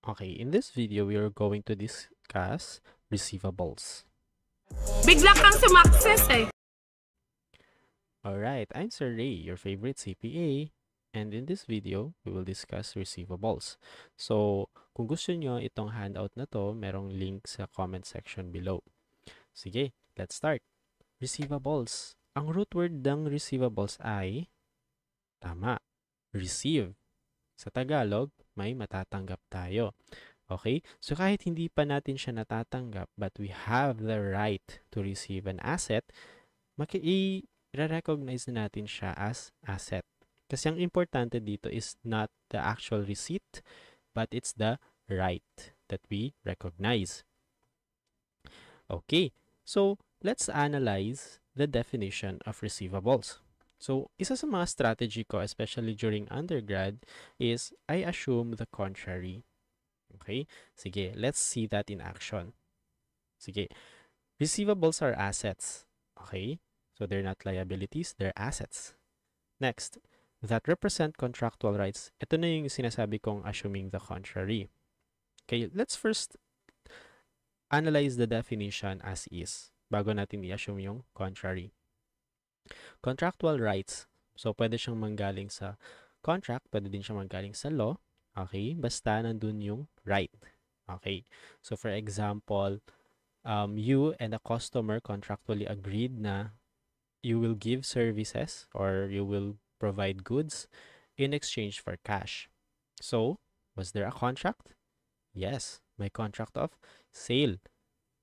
Okay, in this video, we are going to discuss receivables. Bigla kang sumakses eh. Alright, I'm Sir Ray, your favorite CPA, and in this video, we will discuss receivables. So, kung gusto nyo itong handout na to, merong link sa comment section below. Sige, let's start. Receivables. Ang root word ng receivables ay, tama, receive. Sa Tagalog, may matatanggap tayo. Okay? So kahit hindi pa natin siya natatanggap, but we have the right to receive an asset, i-recognize na natin siya as asset. Kasi ang importante dito is not the actual receipt, but it's the right that we recognize. Okay, so let's analyze the definition of receivables. So, isa sa mga strategy ko, especially during undergrad, is I assume the contrary. Okay? Sige, let's see that in action. Sige, receivables are assets. Okay? So, they're not liabilities, they're assets. Next, that represent contractual rights. Ito na yung sinasabi kong assuming the contrary. Okay, let's first analyze the definition as is bago natin i-assume yung contrary. Contractual rights. So, pwede siyang manggaling sa contract, pwede din siyang manggaling sa law. Okay? Basta nandun yung right. Okay? So, for example, you and a customer contractually agreed na you will give services or you will provide goods in exchange for cash. So, was there a contract? Yes, may contract of sale.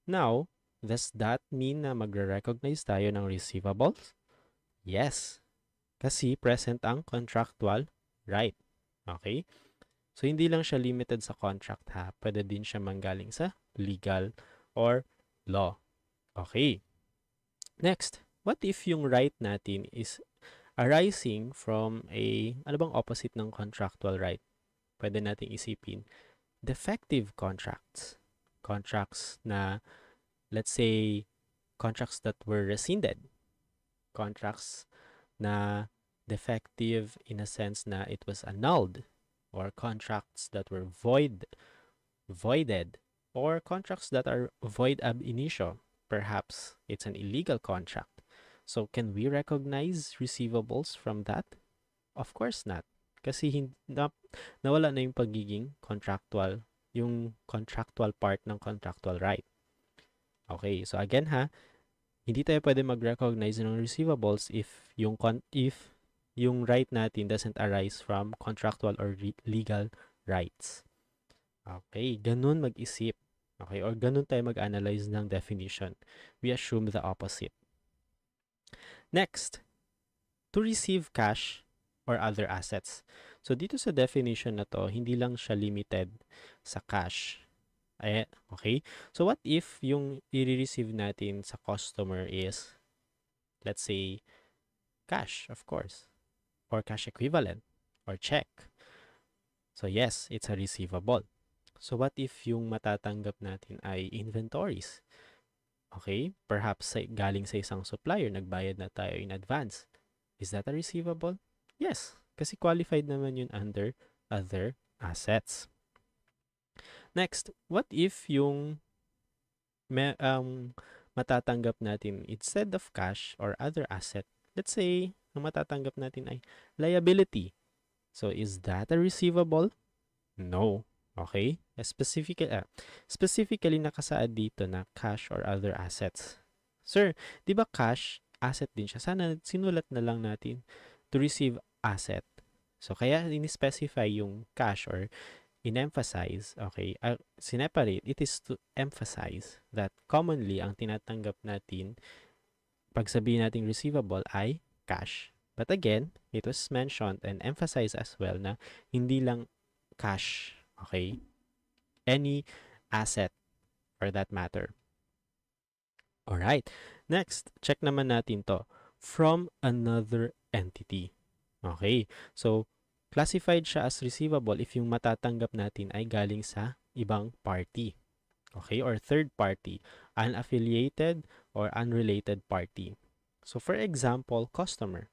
Now, does that mean na magre-recognize tayo ng receivables? Yes, kasi present ang contractual right. Okay? So, hindi lang siya limited sa contract ha. Pwede din siya manggaling sa legal or law. Okay. Next, what if yung right natin is arising from ano bang opposite ng contractual right? Pwede nating isipin, defective contracts. Contracts na, let's say, contracts that were rescinded. Contracts na defective in a sense na it was annulled, or contracts that were voided, or contracts that are void ab initio. Perhaps it's an illegal contract. So can we recognize receivables from that? Of course not. Kasi nawala na yung pagiging contractual, yung contractual part ng contractual right. Okay, so again ha, hindi tayo pwede mag-recognize ng receivables if yung right natin doesn't arise from contractual or legal rights. Okay, ganun mag-isip. Okay, or ganun tayo mag-analyze ng definition. We assume the opposite. Next, to receive cash or other assets. So dito sa definition na to, hindi lang siya limited sa cash. Okay? So what if yung i-receive natin sa customer is, let's say, cash, of course, or cash equivalent, or check. So yes, it's a receivable. So what if yung matatanggap natin ay inventories? Okay? Perhaps galing sa isang supplier, nagbayad na tayo in advance. Is that a receivable? Yes, kasi qualified naman yun under other assets. Next, what if yung matatanggap natin instead of cash or other asset, let's say, ang matatanggap natin ay liability. So, is that a receivable? No. Okay? Specifically nakasaad dito na cash or other assets. Sir, di ba cash, asset din siya? Sana sinulat na lang natin to receive asset. So, kaya in-specify yung cash or in-emphasize, okay, sineparate, it is to emphasize that commonly, ang tinatanggap natin, pag sabihin natin receivable ay cash. But again, it was mentioned and emphasized as well na hindi lang cash, okay? Any asset for that matter. Alright, next, check naman natin to. From another entity. Okay, so, classified siya as receivable if yung matatanggap natin ay galing sa ibang party. Okay, or third party, unaffiliated or unrelated party. So, for example, customer.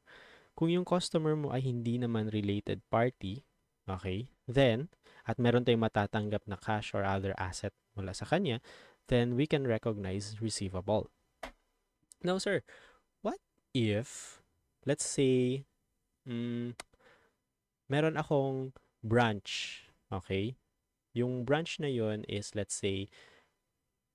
Kung yung customer mo ay hindi naman related party, okay, then, at meron tayong matatanggap na cash or other asset mula sa kanya, then we can recognize receivable. Now, sir, what if, let's say, meron akong branch, okay? Yung branch na yon is, let's say,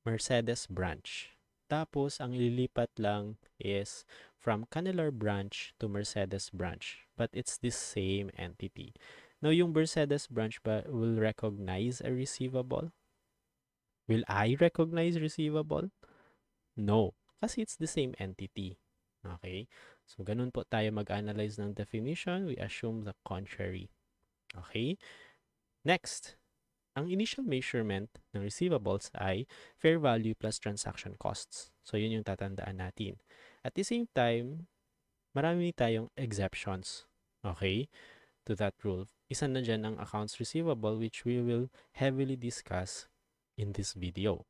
Mercedes branch. Tapos, ang ililipat lang is from Candelar branch to Mercedes branch. But it's the same entity. Now, yung Mercedes branch ba will recognize a receivable? Will I recognize receivable? No. Kasi it's the same entity. Okay? So, ganun po tayo mag-analyze ng definition. We assume the contrary. Okay? Next. Ang initial measurement ng receivables ay fair value plus transaction costs. So, yun yung tatandaan natin. At the same time, marami tayong exceptions, okay, to that rule. Isa na dyan ang accounts receivable, which we will heavily discuss in this video.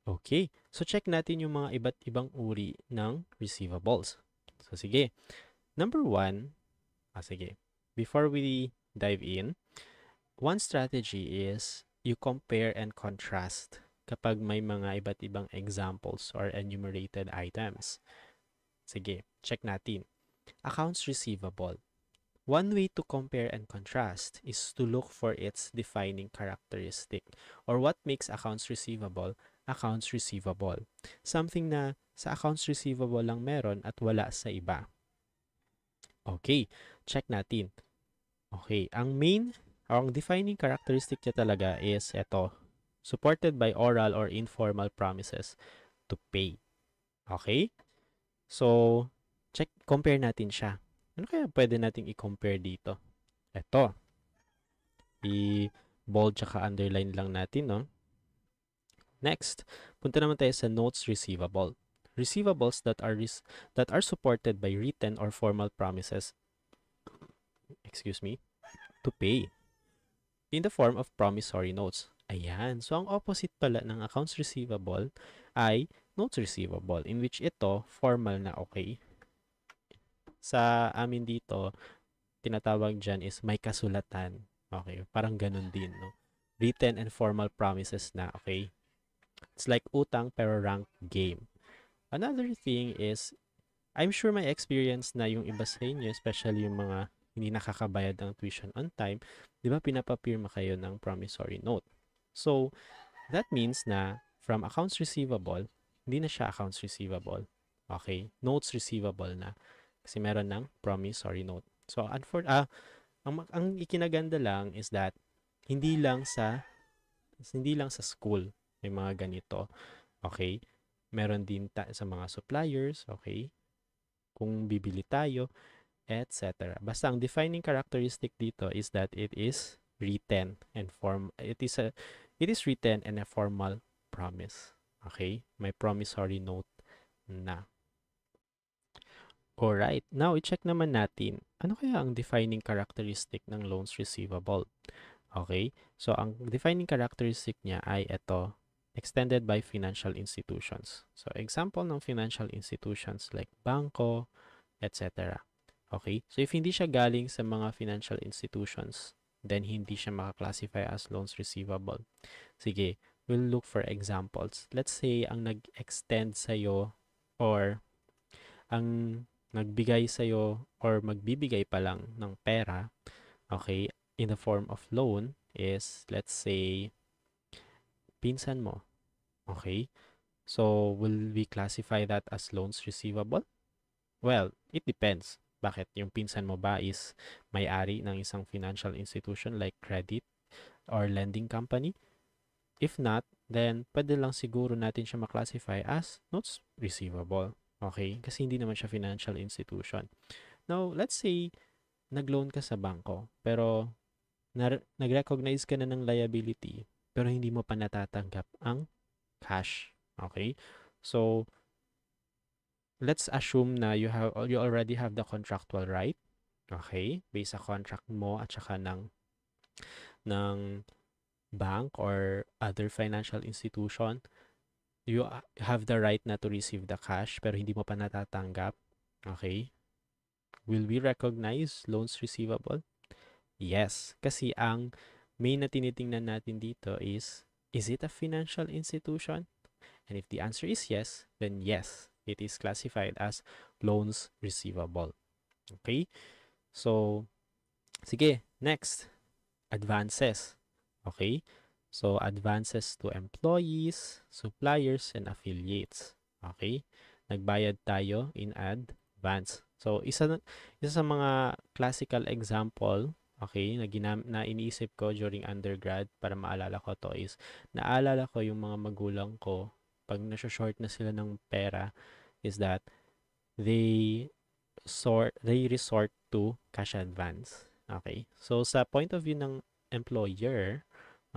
Okay, so check natin yung mga iba't ibang uri ng receivables. So, sige. Number one, sige. Before we dive in, one strategy is you compare and contrast kapag may mga iba't ibang examples or enumerated items. Sige, check natin. Accounts receivable. One way to compare and contrast is to look for its defining characteristic or what makes accounts receivable. Something na sa accounts receivable lang meron at wala sa iba. Okay, check natin. Okay, ang defining characteristic niya talaga is ito, supported by oral or informal promises to pay. Okay? So, compare natin siya. Ano kaya pwede nating i-compare dito? Ito. I-bold tsaka underline lang natin, no? Next, punta naman tayo sa notes receivable. Receivables that are supported by written or formal promises, to pay in the form of promissory notes. Ayan. So, ang opposite pala ng accounts receivable ay notes receivable, in which ito, formal na, okay? Sa amin dito, tinatawag dyan is may kasulatan. Okay? Parang ganun din, no? Written and formal promises na, okay? It's like utang pero ranked game. Another thing is, I'm sure may experience na yung iba sa inyo, especially yung mga hindi nakakabayad ng tuition on time, di ba pinapapirma kayo ng promissory note? So, that means na from accounts receivable, hindi na siya accounts receivable. Okay? Notes receivable na. Kasi meron ng promissory note. So, ang ikinaganda lang is that hindi lang sa school may mga ganito. Okay? Meron din sa mga suppliers, okay? Kung bibili tayo, etc. Basta ang defining characteristic dito is that it is written and it is written and a formal promise. Okay? May promissory note na. Alright, now i-check naman natin, ano kaya ang defining characteristic ng loans receivable? Okay, so ang defining characteristic niya ay ito, extended by financial institutions. So example ng financial institutions like bangko, etc. Okay, so if hindi siya galing sa mga financial institutions, then hindi siya maka-classify as loans receivable. Sige, we'll look for examples. Let's say ang nag-extend sa'yo or ang nagbigay sa'yo or magbibigay pa lang ng pera, okay, in the form of loan is, let's say, pinsan mo. Okay? So, will we classify that as loans receivable? Well, it depends. Bakit? Yung pinsan mo ba is may-ari ng isang financial institution like credit or lending company? If not, then pwede lang siguro natin siya maklasify as notes receivable. Okay? Kasi hindi naman siya financial institution. Now, let's say, nag-loan ka sa bangko, pero nag-recognize ka na ng liability, pero hindi mo pa natatanggap ang cash. Okay? So, let's assume na you already have the contractual right. Okay? Based sa contract mo at saka ng bank or other financial institution, you have the right na to receive the cash pero hindi mo pa natatanggap. Okay? Will we recognize loans receivable? Yes, kasi ang main na tinitingnan natin dito is it a financial institution? And if the answer is yes, then yes, it is classified as loans receivable. Okay? So, sige, next, advances. Okay? So, advances to employees, suppliers, and affiliates. Okay? Nagbayad tayo in advance. So, isa sa mga classical example, okay, na iniisip ko during undergrad para maalala ko to is, naalala ko yung mga magulang ko, pag nasa-short na sila ng pera, is that they they resort to cash advance. Okay? So, sa point of view ng employer,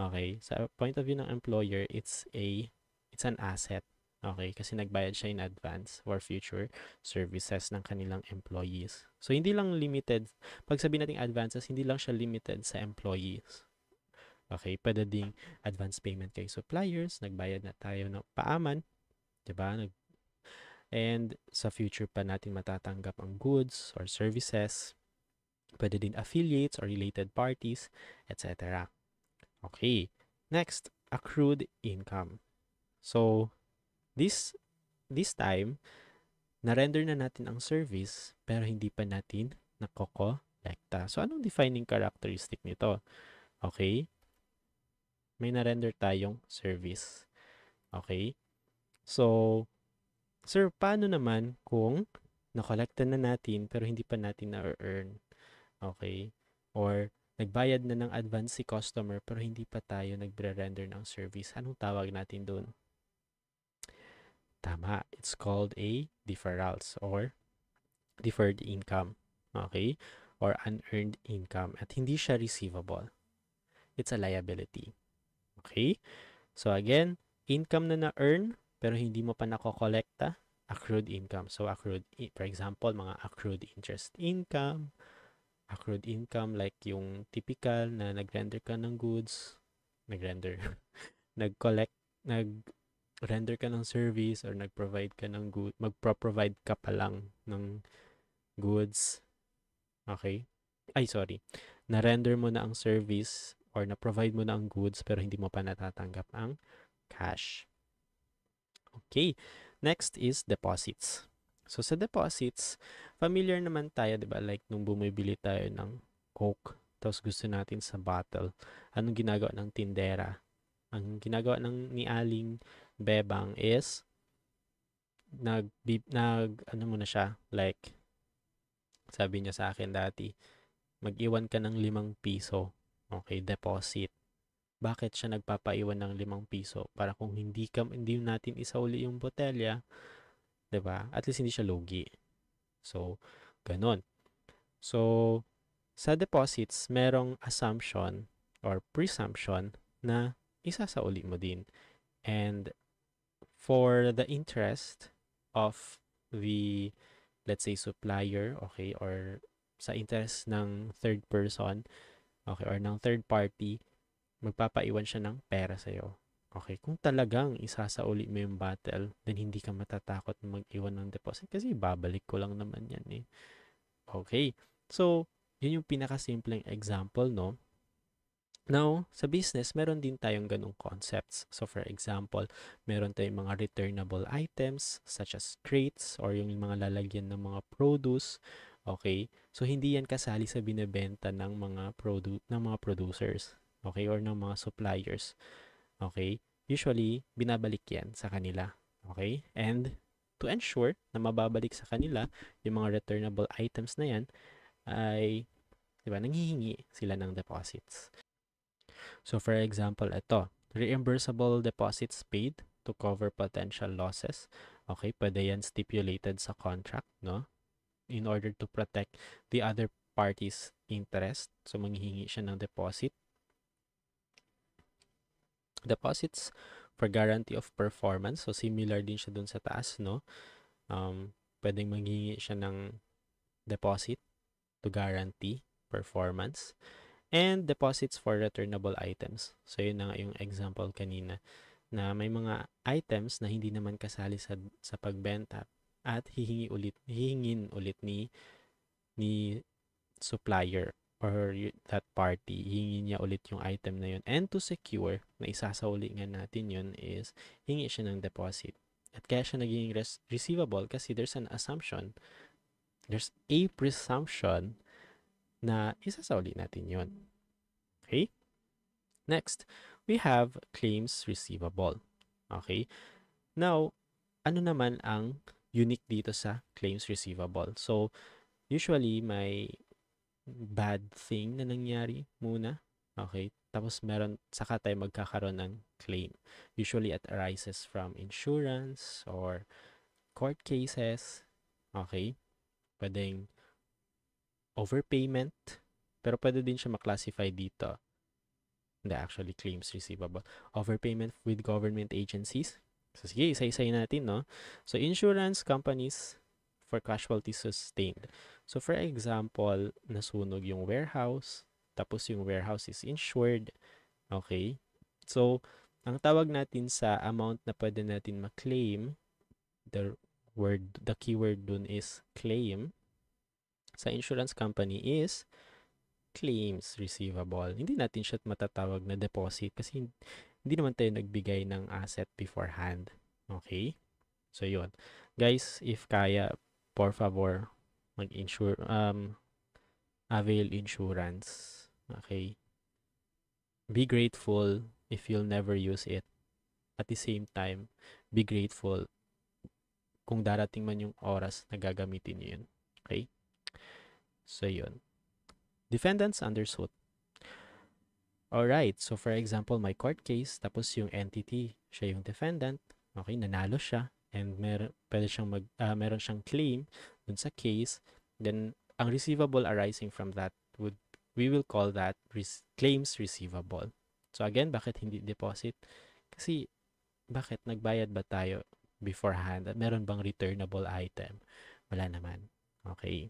okay, sa point of view ng employer, it's an asset. Okay, kasi nagbayad siya in advance for future services ng kanilang employees. So, hindi lang limited, pag sabihin natin advances, hindi lang siya limited sa employees. Okay, pwede ding advance payment kay suppliers, nagbayad na tayo ng paaman, 'di ba? And sa future pa natin matatanggap ang goods or services. Pwede din affiliates or related parties, etc. Okay. Next, accrued income. So, this time, na-render na natin ang service pero hindi pa natin nako-kolekta. So, anong defining characteristic nito? Okay? May na-render tayong service. Okay? So, sir, paano naman kung nakolekta na natin pero hindi pa natin na-earn? Okay? Or nagbayad na ng advance si customer pero hindi pa tayo nagre-render ng service. Anong tawag natin doon? Tama. It's called a deferrals or deferred income. Okay? Or unearned income. At hindi siya receivable. It's a liability. Okay? So again, income na na-earn pero hindi mo pa nakokolekta, accrued income. So accrued, for example, mga accrued interest income, accrued income like yung typical na nag-render ka ng goods, nag-render, nag-collect, nag-render ka ng service or nag-provide ka ng good, magpro-provide ka pa lang ng goods. Okay? Ay, sorry. Na-render mo na ang service or na-provide mo na ang goods pero hindi mo pa natatanggap ang cash. Okay. Next is deposits. So, sa deposits, familiar naman tayo, di ba? Like, nung bumibili tayo ng Coke, tapos gusto natin sa bottle, anong ginagawa ng tindera? Ang ginagawa ni Aling Bebang is, ano muna siya, like, sabi niya sa akin dati, mag-iwan ka ng 5 piso. Okay, deposit. Bakit siya nagpapaiwan ng 5 piso? Para kung hindi natin isauli yung botelya, 'di ba? At least hindi siya lugi. So, ganun. So, sa deposits, merong assumption or presumption na isasauli mo din. And for the interest of the, let's say, supplier, okay, or sa interest ng third person, okay, or ng third party, magpapaiwan siya ng pera sa'yo. Okay, kung talagang isasauli mo yung bottle, then hindi ka matatakot na mag-iwan ng deposit kasi babalik ko lang naman yan eh. Okay, so yun yung pinakasimpleng example, no? Now, sa business, meron din tayong ganong concepts. So, for example, meron tayong mga returnable items such as crates or yung mga lalagyan ng mga produce. Okay? So, hindi yan kasali sa binebenta ng mga producers. Okay? Or ng mga suppliers. Okay? Usually, binabalik yan sa kanila. Okay? And to ensure na mababalik sa kanila yung mga returnable items na yan ay, di ba, nanghihingi sila ng deposits. So, for example, ito, reimbursable deposits paid to cover potential losses. Okay, pwede yan stipulated sa contract, no? In order to protect the other party's interest. So, manghihingi siya ng deposit. Deposits for guarantee of performance. So, similar din siya dun sa taas, no? Pwedeng manghihingi siya ng deposit to guarantee performance. And deposits for returnable items. So, yun na nga yung example kanina na may mga items na hindi naman kasali sa pagbenta at hihingin ulit ni supplier or that party, hingi niya ulit yung item na yun. And to secure na isasauli nga natin yun is hingi siya ng deposit. At kaya siya naging receivable kasi there's a presumption na isasauli natin yun. Okay? Next, we have claims receivable. Okay? Now, ano naman ang unique dito sa claims receivable? So, usually may bad thing na nangyari muna. Okay? Tapos saka tayo magkakaroon ng claim. Usually it arises from insurance or court cases. Okay? Pwedeng overpayment. Pero pwede din siya maklasify dito. Hindi, actually, claims receivable. Overpayment with government agencies. So, sige, isa-isayin natin, no? So, insurance companies for casualties sustained. So, for example, nasunog yung warehouse, tapos yung warehouse is insured. Okay? So, ang tawag natin sa amount na pwede natin ma-claim, the keyword dun is claim, sa insurance company is claims receivable. Hindi natin siya matatawag na deposit kasi hindi naman tayo nagbigay ng asset beforehand. Okay? So, yun. Guys, if kaya, por favor, avail insurance. Okay? Be grateful if you'll never use it. At the same time, be grateful kung darating man yung oras na gagamitin nyo yun. Okay? So, yun. Defendants under suit. Alright, so for example, my court case, tapos yung entity, siya yung defendant, okay, nanalo siya, and meron siyang claim dun sa case, then ang receivable arising from that we will call that claims receivable. So again, bakit hindi deposit? Kasi, bakit nagbayad ba tayo beforehand? At meron bang returnable item? Wala naman. Okay.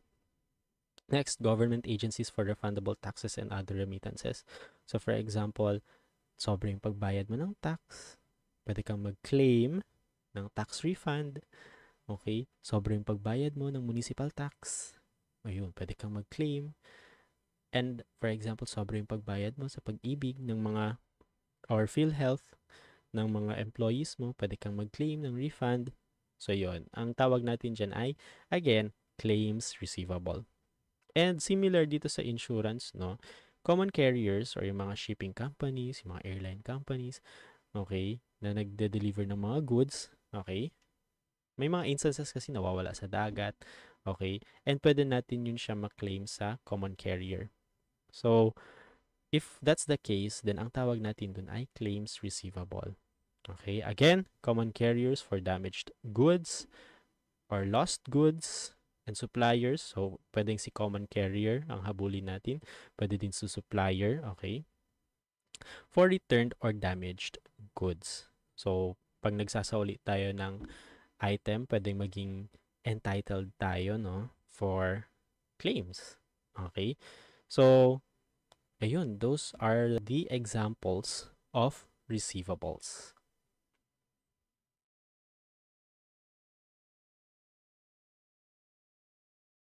Next, government agencies for refundable taxes and other remittances. So, for example, sobrang pagbayad mo ng tax, pwede kang mag-claim ng tax refund. Okay? Sobrang pagbayad mo ng municipal tax. Ayun, pwede kang mag-claim. And, for example, sobrang pagbayad mo sa pag-ibig ng mga or PhilHealth ng mga employees mo, pwede kang mag-claim ng refund. So, yun. Ang tawag natin dyan ay, again, claims receivable. And similar dito sa insurance, no? Common carriers or yung mga shipping companies, yung mga airline companies, okay, na nagde-deliver ng mga goods, okay? May mga instances kasi nawawala sa dagat, okay? And pwede natin yun siya ma-claim sa common carrier. So, if that's the case, then ang tawag natin dun ay claims receivable. Okay? Again, common carriers for damaged goods or lost goods, and suppliers. So, pwedeng si common carrier ang habulin natin. Pwede din si supplier, okay? For returned or damaged goods. So, pag nagsasauli tayo ng item, pwedeng maging entitled tayo, no? For claims. Okay? So, ayun, those are the examples of receivables.